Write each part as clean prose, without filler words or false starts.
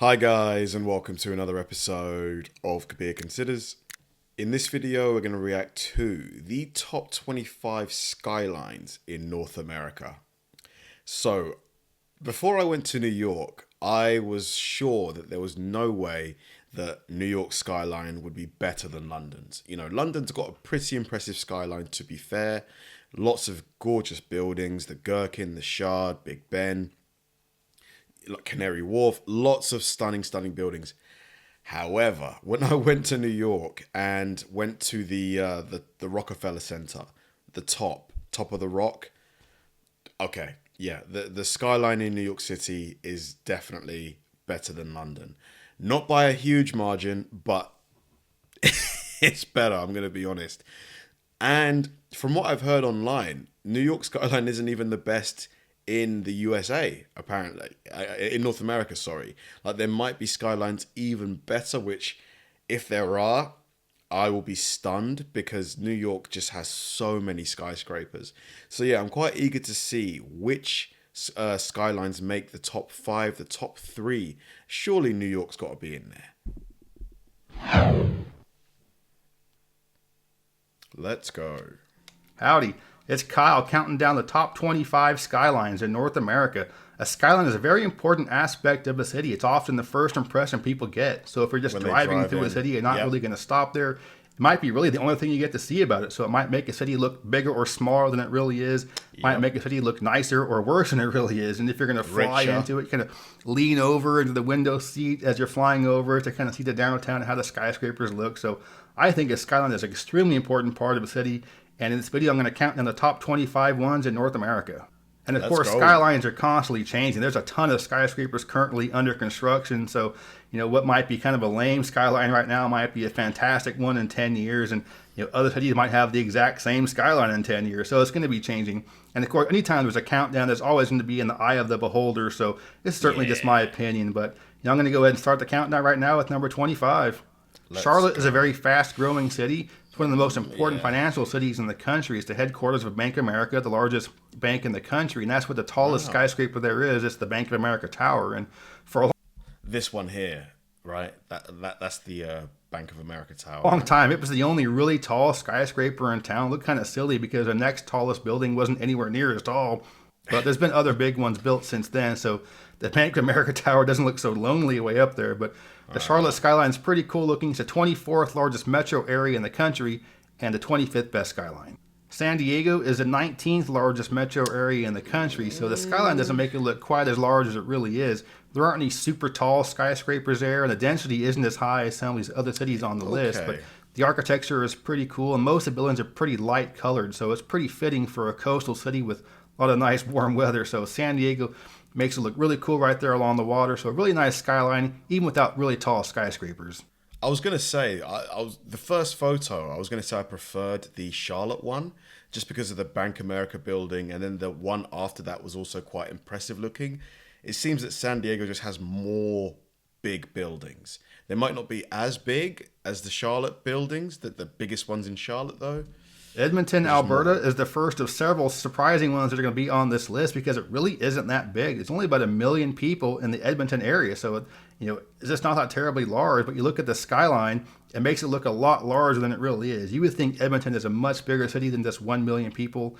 Hi guys, and welcome to another episode of Kabir Considers. In this video we're going to react to the top 25 skylines in North America. So before I went to New York, I was sure that there was no way that New York skyline would be better than London's. You know, London's got a pretty impressive skyline, to be fair. Lots of gorgeous buildings, the Gherkin, the Shard, Big Ben, like Canary Wharf, lots of stunning buildings. However, when I went to New York and went to the Rockefeller Center, the top of the rock, okay, yeah, the skyline in New York City is definitely better than London. Not by a huge margin, but it's better, I'm going to be honest. And from what I've heard online, New York skyline isn't even the best in the USA, apparently, in North America, sorry. Like, there might be skylines even better, which, if there are, I will be stunned, because New York just has so many skyscrapers. So yeah, I'm quite eager to see which skylines make the top 5, the top 3. Surely New York's got to be in there. Let's go. Howdy, it's Kyle counting down the top 25 skylines in North America. A skyline is a very important aspect of a city. It's often the first impression people get. So if you're just driving through a city and not really going to stop there, it might be really the only thing you get to see about it. So it might make a city look bigger or smaller than it really is. Might make a city look nicer or worse than it really is. And if you're going to fly into it, kind of lean over into the window seat as you're flying over to kind of see the downtown and how the skyscrapers look. So I think a skyline is an extremely important part of a city. And in this video, I'm going to count down the top 25 ones in North America. And of course, skylines are constantly changing. There's a ton of skyscrapers currently under construction. So, you know, what might be kind of a lame skyline right now might be a fantastic one in 10 years. And, you know, other cities might have the exact same skyline in 10 years. So it's going to be changing. And of course, anytime there's a countdown, there's always going to be in the eye of the beholder. So this is certainly just my opinion. But, you know, I'm going to go ahead and start the countdown right now with number 25. Charlotte is a very fast-growing city. It's one of the most important financial cities in the country. It's the headquarters of Bank of America, the largest bank in the country, and that's what the tallest skyscraper there is. It's the Bank of America Tower. And for a this one here, right? That's the Bank of America Tower. long time, it was the only really tall skyscraper in town. It looked kind of silly because the next tallest building wasn't anywhere near as tall. But there's been other big ones built since then, so the Bank of America Tower doesn't look so lonely way up there. But the Charlotte skyline is pretty cool looking. It's the 24th largest metro area in the country and the 25th best skyline. San Diego is the 19th largest metro area in the country, so the skyline doesn't make it look quite as large as it really is. There aren't any super tall skyscrapers there, and the density isn't as high as some of these other cities on the list. But the architecture is pretty cool, and most of the buildings are pretty light colored, so it's pretty fitting for a coastal city with a lot of nice warm weather. So San Diego makes it look really cool right there along the water. So a really nice skyline, even without really tall skyscrapers. I was going to say, I was the first photo, I was going to say I preferred the Charlotte one, just because of the Bank of America building, and then the one after that was also quite impressive looking. It seems that San Diego just has more big buildings. They might not be as big as the Charlotte buildings, the biggest ones in Charlotte though. Edmonton, Alberta is the first of several surprising ones that are going to be on this list because it really isn't that big. It's only about 1 million people in the Edmonton area. So, you know, it's just not that terribly large, but you look at the skyline, it makes it look a lot larger than it really is. You would think Edmonton is a much bigger city than just 1 million people.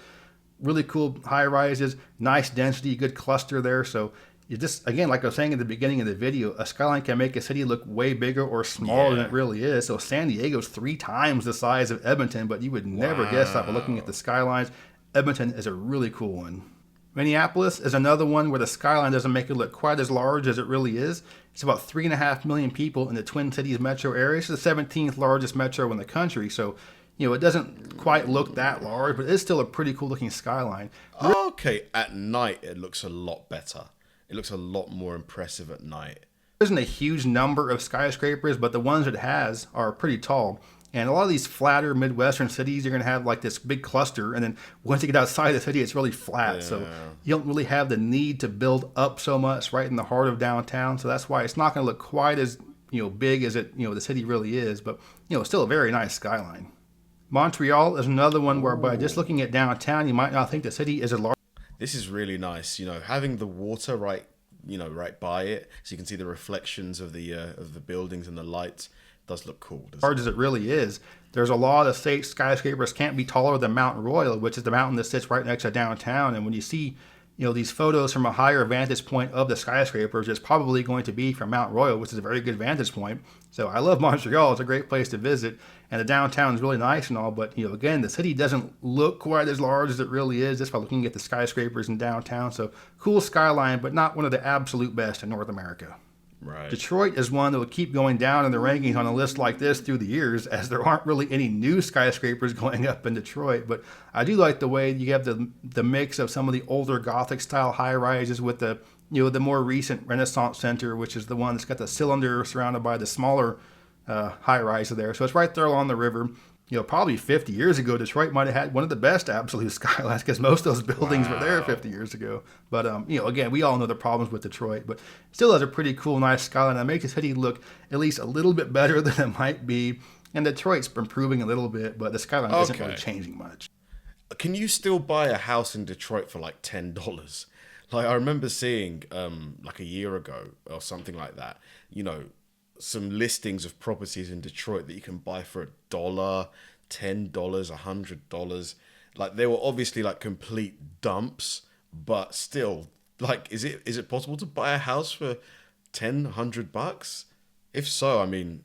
Really cool high rises, nice density, good cluster there. So you just, again, like I was saying at the beginning of the video, a skyline can make a city look way bigger or smaller than it really is. So San Diego's 3 times the size of Edmonton, but you would never guess that by looking at the skylines. Edmonton is a really cool one. Minneapolis is another one where the skyline doesn't make it look quite as large as it really is. It's about 3.5 million people in the Twin Cities metro area. It's the 17th largest metro in the country. So, you know, it doesn't quite look that large, but it's still a pretty cool looking skyline. Okay, at night it looks a lot better. It looks a lot more impressive at night. There isn't a huge number of skyscrapers, but the ones it has are pretty tall. And a lot of these flatter Midwestern cities, you're going to have like this big cluster. And then once you get outside the city, it's really flat. So you don't really have the need to build up so much right in the heart of downtown. So that's why it's not going to look quite as, you know, big as it, you know, the city really is. But, you know, it's still a very nice skyline. Montreal is another one where by just looking at downtown, you might not think the city is as large. This is really nice, you know, having the water right right by it, so you can see the reflections of the buildings and the lights. It does look cool. As large as it really is, there's a law that states skyscrapers can't be taller than Mount Royal, which is the mountain that sits right next to downtown. And when you see these photos from a higher vantage point of the skyscrapers, it's probably going to be from Mount Royal, which is a very good vantage point. So I love Montreal. It's a great place to visit. And the downtown is really nice and all. But, again, the city doesn't look quite as large as it really is just by looking at the skyscrapers in downtown. So cool skyline, but not one of the absolute best in North America. Right. Detroit is one that will keep going down in the rankings on a list like this through the years, as there aren't really any new skyscrapers going up in Detroit. But I do like the way you have the mix of some of the older Gothic style high rises with the the more recent Renaissance Center, which is the one that's got the cylinder surrounded by the smaller high rise there. So it's right there along the river. Probably 50 years ago, Detroit might have had one of the best absolute skylines because most of those buildings were there 50 years ago. But, again, we all know the problems with Detroit, but still has a pretty cool, nice skyline that makes the city look at least a little bit better than it might be. And Detroit's improving a little bit, but the skyline isn't really changing much. Can you still buy a house in Detroit for like $10? Like, I remember seeing, like a year ago or something like that, some listings of properties in Detroit that you can buy for $1, $10, $100. Like, they were obviously like complete dumps, but still, like, is it possible to buy a house for $10, $100? If so, I mean,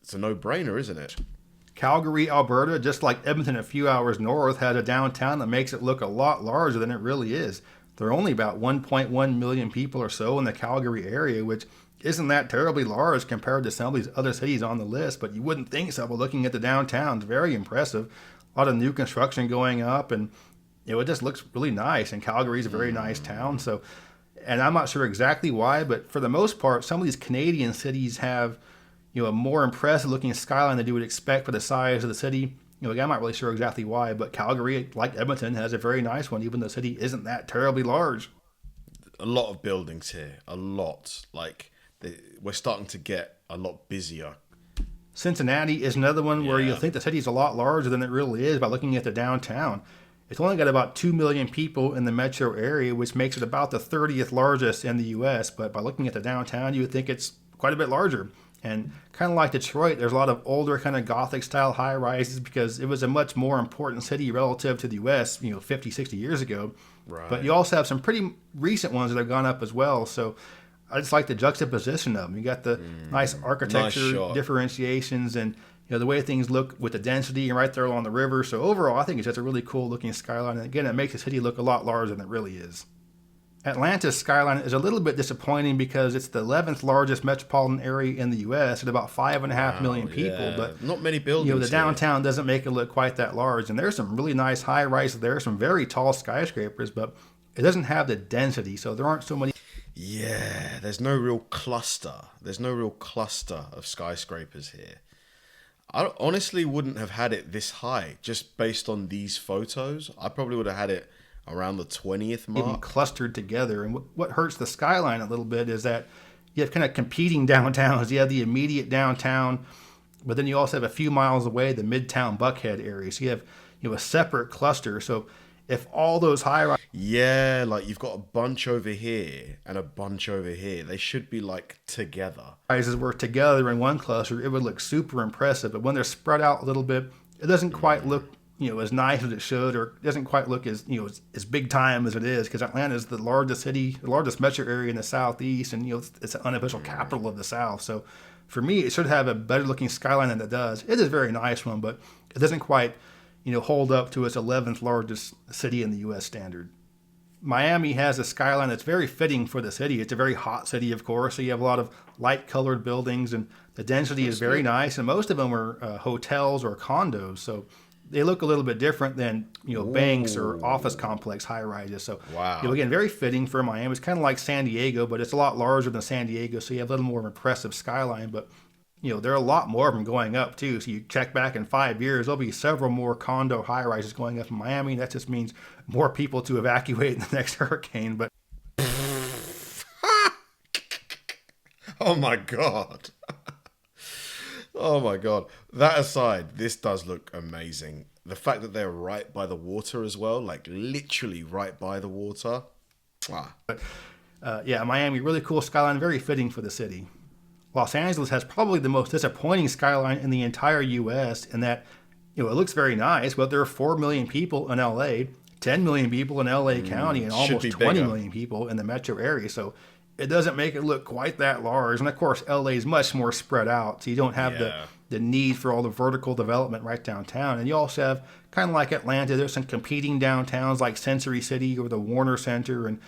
it's a no-brainer, isn't it? Calgary, Alberta, just like Edmonton a few hours north, has a downtown that makes it look a lot larger than it really is. There are only about 1.1 million people or so in the Calgary area, which isn't that terribly large compared to some of these other cities on the list, but you wouldn't think so. But looking at the downtown, it's very impressive. A lot of new construction going up, and it just looks really nice. And Calgary is a very nice town. So, and I'm not sure exactly why, but for the most part, some of these Canadian cities have a more impressive looking skyline than you would expect for the size of the city. Again, I'm not really sure exactly why, but Calgary, like Edmonton, has a very nice one, even though the city isn't that terribly large. A lot of buildings here, a lot. Like, we're starting to get a lot busier. Cincinnati is another one where you'll think the city's a lot larger than it really is by looking at the downtown. It's only got about 2 million people in the metro area, which makes it about the 30th largest in the U.S., but by looking at the downtown, you would think it's quite a bit larger. And kind of like Detroit, there's a lot of older kind of Gothic style high rises because it was a much more important city relative to the U.S., 50, 60 years ago. Right. But you also have some pretty recent ones that have gone up as well. So I just like the juxtaposition of them. You got the nice architecture differentiations and the way things look with the density and right there along the river. So overall, I think it's just a really cool looking skyline. And again, it makes the city look a lot larger than it really is. Atlanta's skyline is a little bit disappointing because it's the 11th largest metropolitan area in the U.S. at about 5.5 million people. But not many buildings. The downtown doesn't make it look quite that large. And there's some really nice high rises there, some very tall skyscrapers, but it doesn't have the density. So there aren't so many. Yeah, there's no real cluster. There's no real cluster of skyscrapers here. I honestly wouldn't have had it this high just based on these photos. I probably would have had it around the 20th mark. Even clustered together. And what hurts the skyline a little bit is that you have kind of competing downtowns. You have the immediate downtown, but then you also have a few miles away the Midtown Buckhead area. So you have a separate cluster. So if all those high-rise... Yeah, like you've got a bunch over here and a bunch over here. They should be like together. Rises were together in one cluster, it would look super impressive. But when they're spread out a little bit, it doesn't quite look as nice as it should, or it doesn't quite look as as big time as it is, because Atlanta is the largest city, the largest metro area in the Southeast, and it's an unofficial capital of the South. So for me, it should have a better looking skyline than it does. It is a very nice one, but it doesn't quite hold up to its 11th largest city in the U.S. standard. Miami has a skyline that's very fitting for the city. It's a very hot city, of course, so you have a lot of light-colored buildings, and the density is very nice, and most of them are hotels or condos, so they look a little bit different than banks or office complex high-rises. So again, very fitting for Miami. It's kind of like San Diego, but it's a lot larger than San Diego, so you have a little more of an impressive skyline, but there are a lot more of them going up, too. So you check back in 5 years, there'll be several more condo high-rises going up in Miami. That just means more people to evacuate in the next hurricane. But oh, my God. Oh, my God. That aside, this does look amazing. The fact that they're right by the water as well, like literally right by the water. But Miami, really cool skyline, very fitting for the city. Los Angeles has probably the most disappointing skyline in the entire U.S. in that, it looks very nice, but there are 4 million people in L.A., 10 million people in L.A. County, and almost 20 million people in the metro area. So it doesn't make it look quite that large. And of course, LA is much more spread out, so you don't have the need for all the vertical development right downtown. And you also have, kind of like Atlanta, there's some competing downtowns like Century City or the Warner Center, and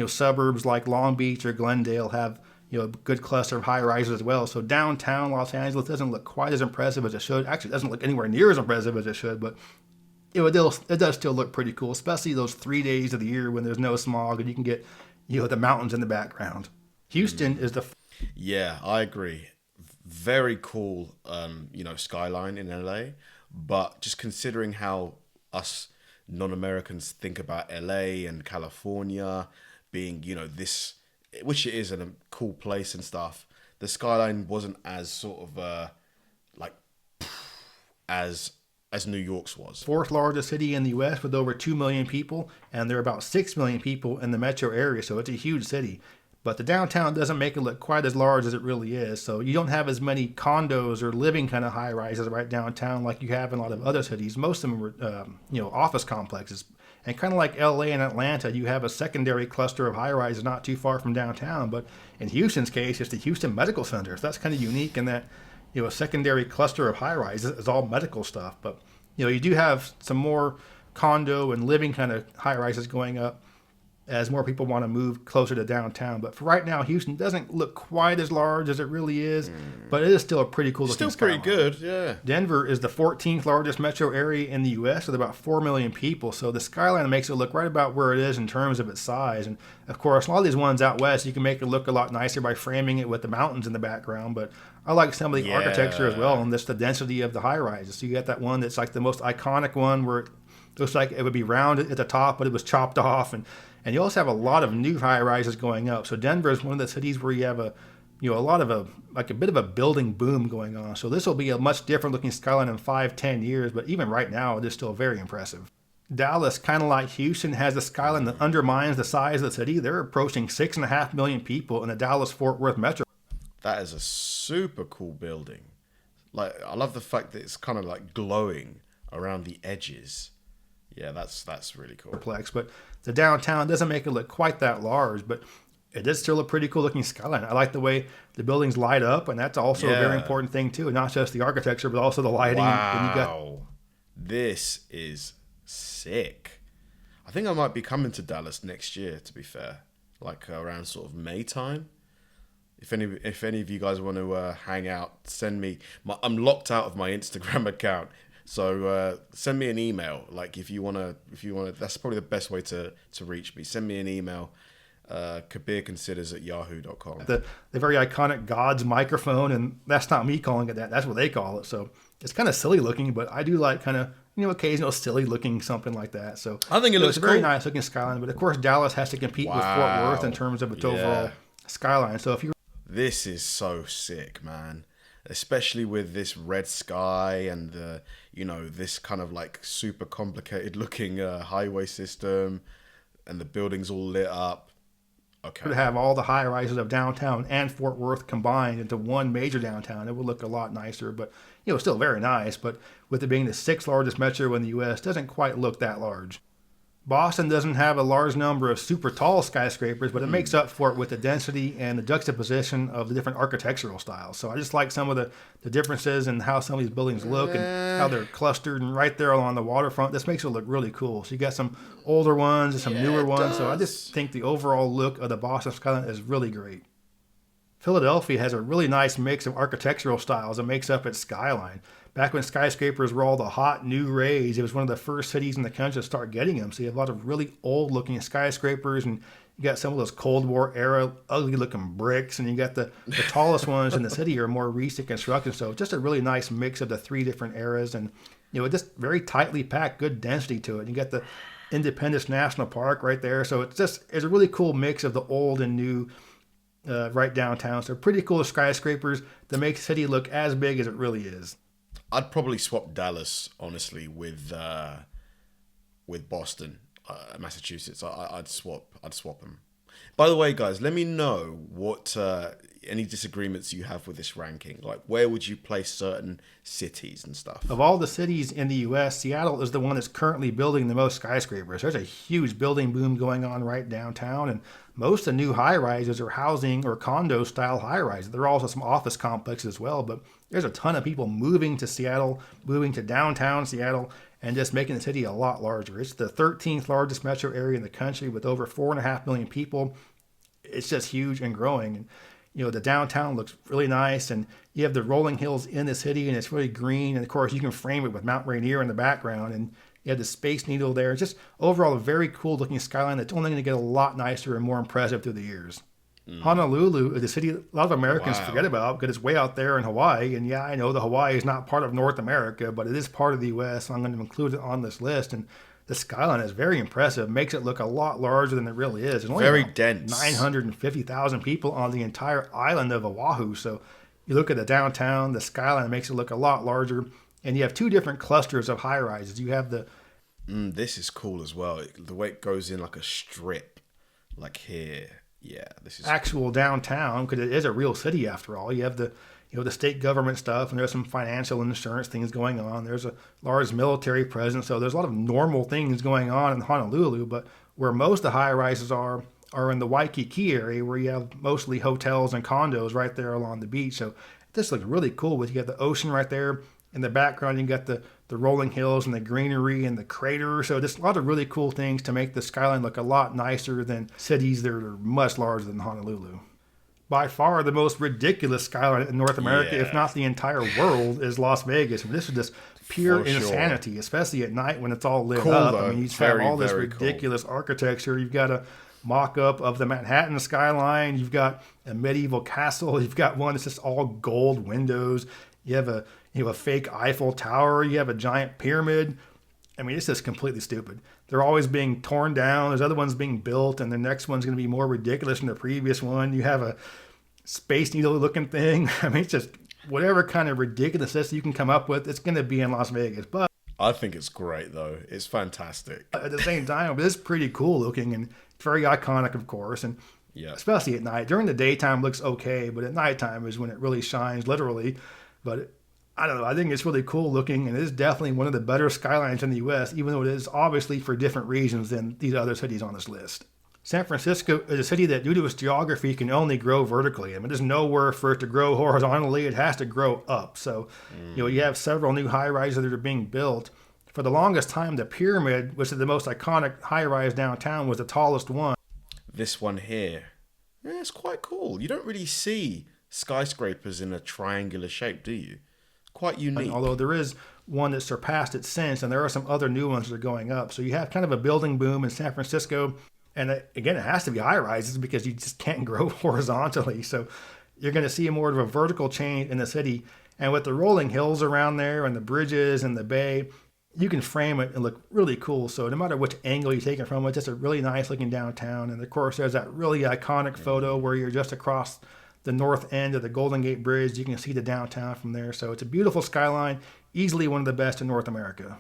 suburbs like Long Beach or Glendale have a good cluster of high rises as well. So downtown Los Angeles doesn't look quite as impressive as it should. Actually, it doesn't look anywhere near as impressive as it should, but it does still look pretty cool, especially those 3 days of the year when there's no smog and you can get the mountains in the background. Houston is the... Yeah, I agree. Very cool, skyline in LA. But just considering how us non-Americans think about LA and California being, this, which it is a cool place and stuff, the skyline wasn't as sort of as New York's was. Fourth largest city in the U.S. with over 2 million people, and there are about 6 million people in the metro area, so it's a huge city. But the downtown doesn't make it look quite as large as it really is, so you don't have as many condos or living kind of high-rises right downtown like you have in a lot of other cities. Most of them are, office complexes. And kind of like L.A. and Atlanta, you have a secondary cluster of high-rises not too far from downtown. But in Houston's case, it's the Houston Medical Center, so that's kind of unique in that a secondary cluster of high-rises is all medical stuff. But, you do have some more condo and living kind of high-rises going up as more people want to move closer to downtown. But for right now, Houston doesn't look quite as large as it really is, but it is still a pretty cool looking skyline. Still pretty good, yeah. Denver is the 14th largest metro area in the U.S. with about 4 million people, so the skyline makes it look right about where it is in terms of its size. And of course, a lot of these ones out west, you can make it look a lot nicer by framing it with the mountains in the background, but I like some of the architecture as well, and just the density of the high-rises. So you got that one that's like the most iconic one where it looks like it would be rounded at the top, but it was chopped off, and you also have a lot of new high-rises going up. So Denver is one of the cities where you have a bit of a building boom going on. So this will be a much different looking skyline in 5-10 years, but even right now, it is still very impressive. Dallas, kind of like Houston, has a skyline that undermines the size of the city. They're approaching 6.5 million people in the Dallas-Fort Worth metro. That is a super cool building. Like, I love the fact that it's kind of like glowing around the edges. Yeah, that's really cool. But the downtown doesn't make it look quite that large, but it is still a pretty cool looking skyline. I like the way the buildings light up, and that's also a very important thing too. Not just the architecture, but also the lighting. Wow, this is sick. I think I might be coming to Dallas next year, to be fair, like around sort of May time. If any of you guys want to hang out, send me. I'm locked out of my Instagram account. So send me an email. Like if you wanna, that's probably the best way to reach me. Send me an email, kabirconsiders@yahoo.com. The very iconic God's microphone, and that's not me calling it that. That's what they call it. So it's kind of silly looking, but I do like kind of occasional silly looking something like that. So I think it looks it's a very nice looking skyline. But of course, Dallas has to compete with Fort Worth in terms of its overall skyline. So this is so sick, man. Especially with this red sky and the, this kind of like super complicated looking highway system and the buildings all lit up. Okay. To have all the high rises of downtown and Fort Worth combined into one major downtown, it would look a lot nicer, but still very nice. But with it being the 6th largest metro in the U.S., doesn't quite look that large. Boston doesn't have a large number of super tall skyscrapers, but it makes up for it with the density and the juxtaposition of the different architectural styles. So I just like some of the differences in how some of these buildings look and how they're clustered and right there along the waterfront. This makes it look really cool. So you got some older ones and some newer ones. So I just think the overall look of the Boston skyline is really great. Philadelphia has a really nice mix of architectural styles that makes up its skyline. Back when skyscrapers were all the hot new rage, it was one of the first cities in the country to start getting them. So you have a lot of really old-looking skyscrapers, and you got some of those Cold War era ugly-looking bricks, and you got the tallest ones in the city are more recent construction. So just a really nice mix of the 3 different eras, and just very tightly packed, good density to it. You got the Independence National Park right there, so it's a really cool mix of the old and new right downtown. So pretty cool skyscrapers that make the city look as big as it really is. I'd probably swap Dallas, honestly, with Boston, Massachusetts. I'd swap them. By the way, guys, let me know what any disagreements you have with this ranking. Like, where would you place certain cities and stuff? Of all the cities in the U.S., Seattle is the one that's currently building the most skyscrapers. There's a huge building boom going on right downtown, and most of the new high-rises are housing or condo-style high-rises. There are also some office complexes as well, but there's a ton of people moving to Seattle, moving to downtown Seattle, and just making the city a lot larger. It's the 13th largest metro area in the country with over 4.5 million people. It's just huge and growing. And the downtown looks really nice, and you have the rolling hills in the city, and it's really green. And of course, you can frame it with Mount Rainier in the background, and you have the Space Needle there. It's just overall a very cool looking skyline that's only going to get a lot nicer and more impressive through the years. Honolulu is a city a lot of Americans forget about because it's way out there in Hawaii. And yeah, I know the Hawaii is not part of North America, but it is part of the U.S., so I'm going to include it on this list. And the skyline is very impressive, makes it look a lot larger than it really is. There's only very dense. 950,000 people on the entire island of Oahu. So you look at the downtown, the skyline makes it look a lot larger. And you have two different clusters of high rises. You have the... this is cool as well. The way it goes in like a strip, like here. Yeah, this is actual downtown, because it is a real city after all. You have the the state government stuff, and there's some financial and insurance things going on. There's a large military presence, so there's a lot of normal things going on in Honolulu. But where most of the high rises are in the Waikiki area, where you have mostly hotels and condos right there along the beach. So this looks really cool. With you got the ocean right there in the background, you got the rolling hills and the greenery and the crater. So just a lot of really cool things to make the skyline look a lot nicer than cities that are much larger than Honolulu. By far the most ridiculous skyline in North America, if not the entire world, is Las Vegas. And this is just pure insanity, especially at night when it's all lit up. Though. I mean, you just have all this ridiculous architecture. You've got a mock-up of the Manhattan skyline. You've got a medieval castle. You've got one that's just all gold windows. You have a fake Eiffel Tower. You have a giant pyramid. I mean, it's just completely stupid. They're always being torn down. There's other ones being built, and the next one's going to be more ridiculous than the previous one. You have a Space Needle looking thing. I mean, it's just whatever kind of ridiculousness you can come up with, it's going to be in Las Vegas. But I think it's great, though. It's fantastic. At the same time, it's pretty cool looking, and it's very iconic, of course. And especially at night. During the daytime, it looks okay, but at nighttime is when it really shines, literally. But I don't know. I think it's really cool looking, and it is definitely one of the better skylines in the U.S., even though it is obviously for different reasons than these other cities on this list. San Francisco is a city that, due to its geography, can only grow vertically. I mean, there's nowhere for it to grow horizontally. It has to grow up. So, you have several new high-rises that are being built. For the longest time, the Pyramid, which is the most iconic high-rise downtown, was the tallest one. This one here, it's quite cool. You don't really see skyscrapers in a triangular shape, do you? Quite unique. Although there is one that surpassed it since, and there are some other new ones that are going up. So you have kind of a building boom in San Francisco. And again, it has to be high rises because you just can't grow horizontally. So you're going to see more of a vertical change in the city. And with the rolling hills around there and the bridges and the bay, you can frame it and look really cool. So no matter which angle you take it from, it's just a really nice looking downtown. And of course, there's that really iconic photo where you're just across the north end of the Golden Gate Bridge. You can see the downtown from there. So it's a beautiful skyline, easily one of the best in North America.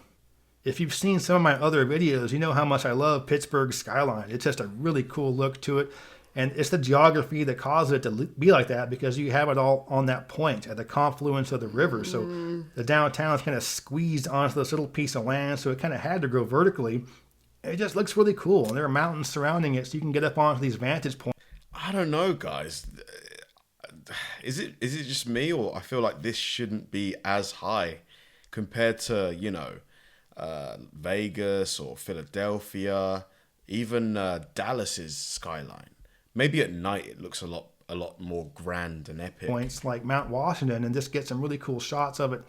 If you've seen some of my other videos, you know how much I love Pittsburgh's skyline. It's just a really cool look to it. And it's the geography that causes it to be like that, because you have it all on that point at the confluence of the river. So the downtown is kind of squeezed onto this little piece of land, so it kind of had to grow vertically. It just looks really cool. And there are mountains surrounding it, so you can get up onto these vantage points. I don't know, guys. Is it just me, or I feel like this shouldn't be as high compared to, Vegas or Philadelphia, even Dallas's skyline. Maybe at night it looks a lot more grand and epic. Points like Mount Washington, and just get some really cool shots of it.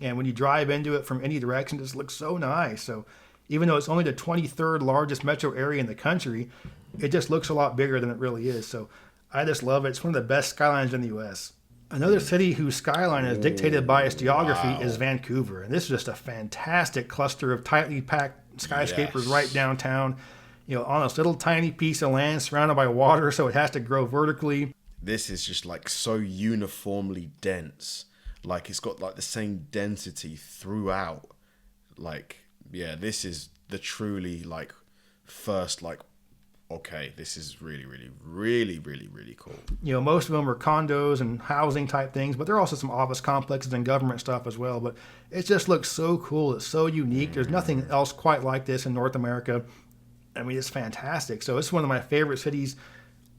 And when you drive into it from any direction, it just looks so nice. So even though it's only the 23rd largest metro area in the country, it just looks a lot bigger than it really is. So I just love it. It's one of the best skylines in the U.S. Another city whose skyline is dictated by its geography is Vancouver. And this is just a fantastic cluster of tightly packed skyscrapers right downtown, on this little tiny piece of land surrounded by water, so it has to grow vertically. This is just like so uniformly dense. Like it's got like the same density throughout. Like, this is the truly like first like okay, this is really, really, really, really, really cool. You know, most of them are condos and housing type things, but there are also some office complexes and government stuff as well. But it just looks so cool. It's so unique. There's nothing else quite like this in North America. I mean, it's fantastic. So it's one of my favorite cities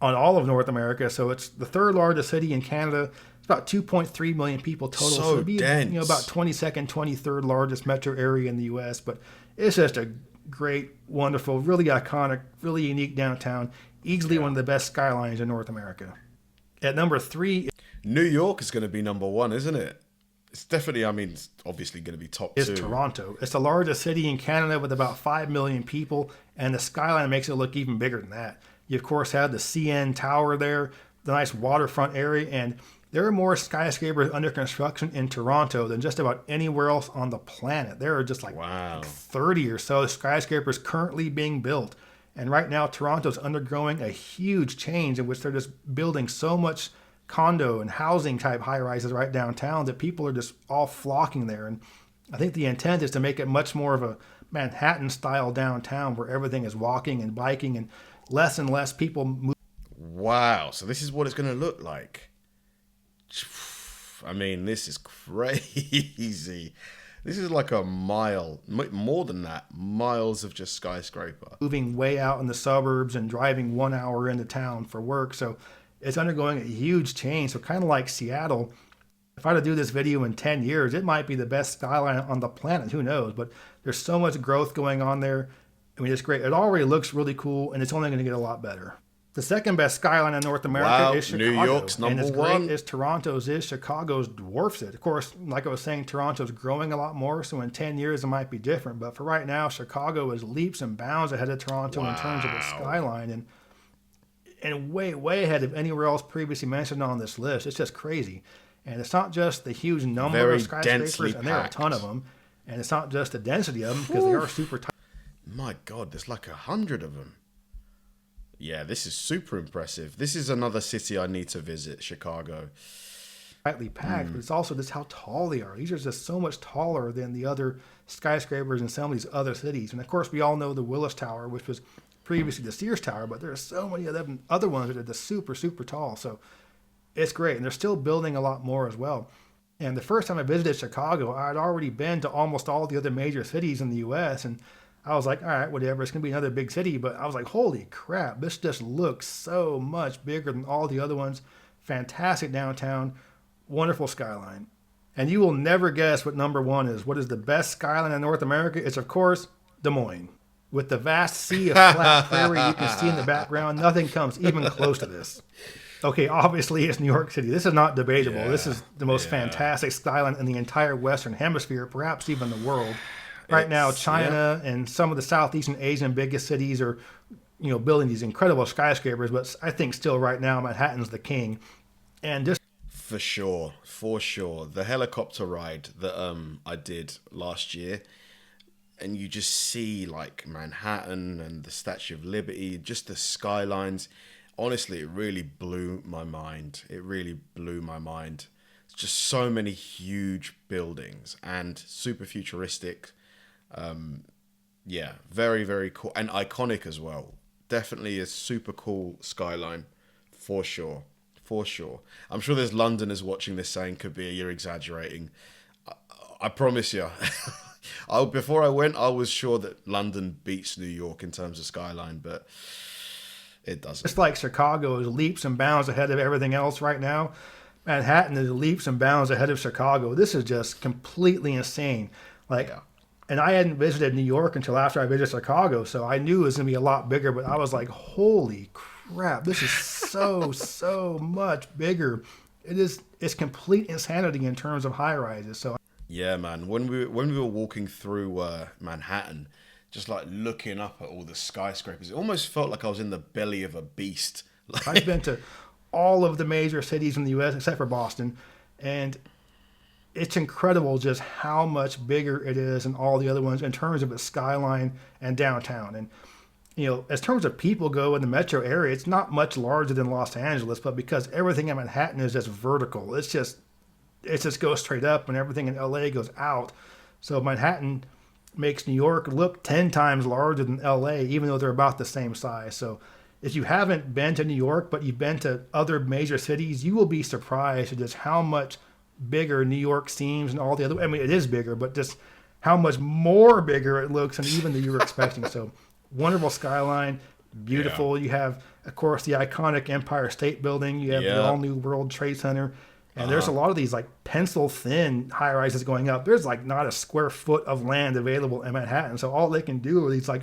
on all of North America. So it's the third largest city in Canada. It's about 2.3 million people total. So it'd be, dense. you know, about 22nd, 23rd largest metro area in the U.S. But it's just a great, wonderful, really iconic, really unique downtown. Easily one of the best skylines in North America. At number 3, New York is going to be number 1, isn't it? It's definitely, I mean, it's obviously going to be top 2. Is Toronto. It's the largest city in Canada with about 5 million people, and the skyline makes it look even bigger than that. You, of course, have the CN Tower there, the nice waterfront area, and there are more skyscrapers under construction in Toronto than just about anywhere else on the planet. There are just like 30 or so skyscrapers currently being built. And right now, Toronto's undergoing a huge change in which they're just building so much condo and housing type high rises right downtown that people are just all flocking there. And I think the intent is to make it much more of a Manhattan style downtown where everything is walking and biking and less people move. Wow. So this is what it's going to look like. I mean, this is crazy. This is like a mile, more than that, miles of just skyscraper. Moving way out in the suburbs and driving 1 hour into town for work. So it's undergoing a huge change. So kind of like Seattle, if I were to do this video in 10 years, it might be the best skyline on the planet. Who knows? But there's so much growth going on there. I mean, it's great. It already looks really cool, and it's only going to get a lot better. The second best skyline in North America is Chicago. New York's number 1. And as great as Toronto's is, Chicago's dwarfs it. Of course, like I was saying, Toronto's growing a lot more, so in 10 years it might be different. But for right now, Chicago is leaps and bounds ahead of Toronto in terms of its skyline, and way, way ahead of anywhere else previously mentioned on this list. It's just crazy. And it's not just the huge number of skyscrapers, and there are a ton of them. And it's not just the density of them, because they are super tight. My God, there's like 100 of them. Yeah, this is super impressive. This is another city I need to visit, Chicago. Tightly packed, but it's also just how tall they are. These are just so much taller than the other skyscrapers in some of these other cities. And of course, we all know the Willis Tower, which was previously the Sears Tower, but there are so many of them other ones that are just super, super tall. So it's great. And they're still building a lot more as well. And the first time I visited Chicago, I'd already been to almost all the other major cities in the U.S., and I was like, all right, whatever, it's going to be another big city. But I was like, holy crap, this just looks so much bigger than all the other ones. Fantastic downtown, wonderful skyline. And you will never guess what number 1 is. What is the best skyline in North America? It's, of course, Des Moines. With the vast sea of flat prairie you can see in the background, nothing comes even close to this. Okay, obviously it's New York City. This is not debatable. Yeah, this is the most fantastic skyline in the entire Western Hemisphere, perhaps even the world. Right now, China and some of the Southeastern Asian biggest cities are, you know, building these incredible skyscrapers. But I think still right now Manhattan's the king. And just for sure. The helicopter ride that I did last year, and you just see like Manhattan and the Statue of Liberty, just the skylines. Honestly, it really blew my mind. It's just so many huge buildings and super futuristic. Very, very cool and iconic as well. Definitely a super cool skyline for sure. I'm sure there's Londoners watching this saying, Kabir, you're exaggerating. I promise you. Before I went, I was sure that London beats New York in terms of skyline, but it doesn't. Just like Chicago is leaps and bounds ahead of everything else right now, Manhattan is leaps and bounds ahead of Chicago. This is just completely insane. And I hadn't visited New York until after I visited Chicago, so I knew it was going to be a lot bigger, but I was like, holy crap, this is so much bigger. It's complete insanity in terms of high rises. So yeah, man, when we were walking through Manhattan, just like looking up at all the skyscrapers, it almost felt like I was in the belly of a beast. I've been to all of the major cities in the U.S. except for Boston, and it's incredible just how much bigger it is than all the other ones in terms of its skyline and downtown. And, you know, as terms of people go in the metro area, it's not much larger than Los Angeles, but because everything in Manhattan is just vertical, it just goes straight up, and everything in LA goes out. So Manhattan makes New York look 10 times larger than LA, even though they're about the same size. So if you haven't been to New York, but you've been to other major cities, you will be surprised at just how much bigger New York seems and all the other. I mean, it is bigger, but just how much more bigger it looks than even that you were expecting. So wonderful skyline, beautiful. You have, of course, the iconic Empire State Building. You have the all-new World Trade Center. And there's a lot of these like pencil-thin high-rises going up. There's like not a square foot of land available in Manhattan. So all they can do are these like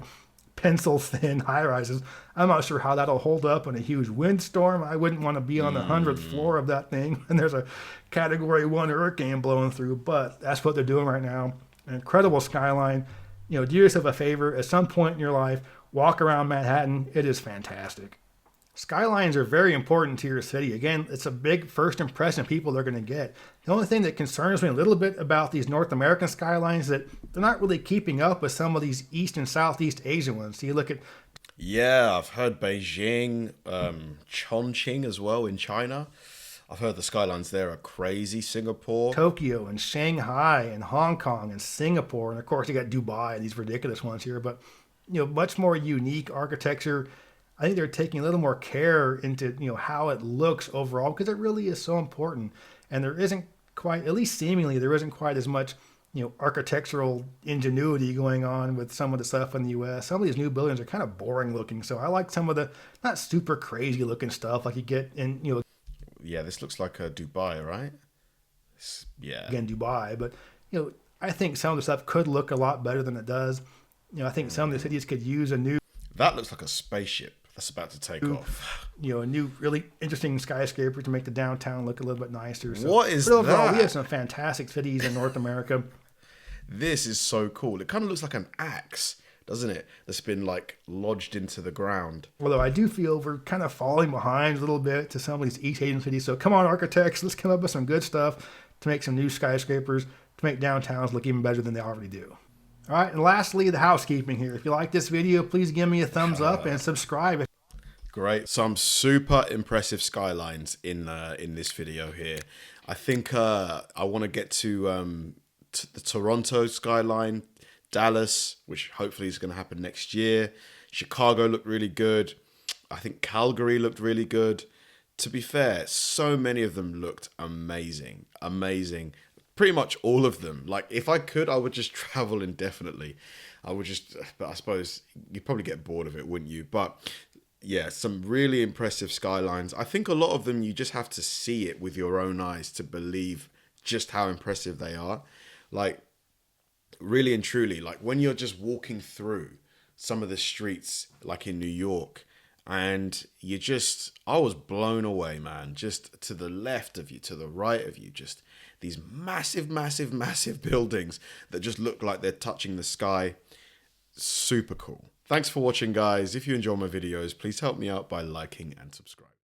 pencil-thin high-rises. I'm not sure how that'll hold up in a huge windstorm. I wouldn't want to be on the 100th floor of that thing and there's a Category 1 hurricane blowing through. But that's what they're doing right now. An incredible skyline. You know, do yourself a favor. At some point in your life, walk around Manhattan. It is fantastic. Skylines are very important to your city. Again, it's a big first impression people are going to get. The only thing that concerns me a little bit about these North American skylines is that they're not really keeping up with some of these East and Southeast Asian ones. So you look at... Yeah, I've heard Beijing, Chongqing as well in China. I've heard the skylines there are crazy. Singapore. Tokyo and Shanghai and Hong Kong and Singapore. And of course you got Dubai, these ridiculous ones here. But, you know, much more unique architecture. I think they're taking a little more care into, you know, how it looks overall because it really is so important. And there isn't quite, at least seemingly, there isn't quite as much, you know, architectural ingenuity going on with some of the stuff in the U.S. Some of these new buildings are kind of boring looking. So I like some of the not super crazy looking stuff like you get in, you know. Yeah, this looks like Dubai, right? Yeah. Again, Dubai. But, you know, I think some of the stuff could look a lot better than it does. You know, I think some of the cities could use a new... That looks like a spaceship that's about to take off. You know, a new really interesting skyscraper to make the downtown look a little bit nicer. So, what is overall, that? We have some fantastic cities in North America. This is so cool. It kind of looks like an axe, doesn't it? That's been like lodged into the ground. Although I do feel we're kind of falling behind a little bit to some of these East Asian cities. So come on, architects, let's come up with some good stuff to make some new skyscrapers, to make downtowns look even better than they already do. All right, and lastly, the housekeeping here. If you like this video, please give me a thumbs up and subscribe. Great. Some super impressive skylines in this video here. I think I want to get to the Toronto skyline, Dallas, which hopefully is going to happen next year. Chicago looked really good. I think Calgary looked really good. To be fair, so many of them looked amazing. Amazing. Pretty much all of them. Like, if I could, I would just travel indefinitely. But I suppose you'd probably get bored of it, wouldn't you? But yeah, some really impressive skylines. I think a lot of them, you just have to see it with your own eyes to believe just how impressive they are. Like, really and truly, like when you're just walking through some of the streets, like in New York, and I was blown away, man. Just to the left of you, to the right of you, just these massive, massive, massive buildings that just look like they're touching the sky. Super cool. Thanks for watching, guys. If you enjoy my videos, please help me out by liking and subscribing.